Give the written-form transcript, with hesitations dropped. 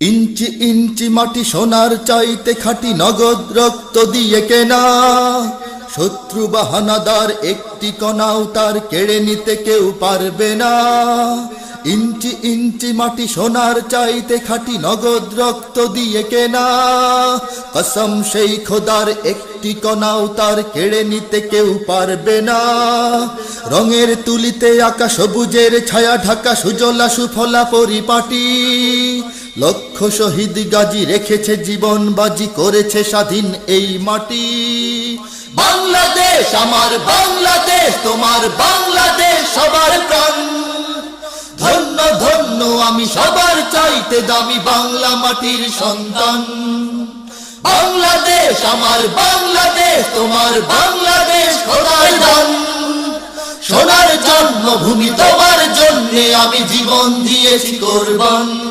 ইঞ্চি ইঞ্চি মাটি সোনার চাইতে খাঁটি, নগদ রক্ত দিয়ে কেনা। শত্রু বাহানাদার একটি কণাও তার কেড়ে নিতে কেউ পারবে না। ইঞ্চি ইঞ্চি মাটি সোনার চাইতে খাঁটি, নগদ রক্ত দিয়ে কেনা। কসম সেই খোদার একটি কণাও তার কেড়ে নিতে কেউ পারবে না। রঙের তুলিতে আঁকা সবুজের ছায়া ঢাকা সুজলা সুফলা পরিপাটি। লক্ষ শহীদ গাজী রেখেছে জীবন বাজি, করেছে স্বাধীন এই মাটি। বাংলাদেশ আমার বাংলাদেশ, তোমার বাংলাদেশ সবার প্রাণ। ধন্য ধন্য আমি সবার চাইতে দামি বাংলা মাটির সন্তান। বাংলাদেশ আমার বাংলাদেশ, তোমার বাংলাদেশ খোদার দান। সোনার জন্মভূমি তোমার জন্যে আমি জীবন দিয়েছি কোরবান।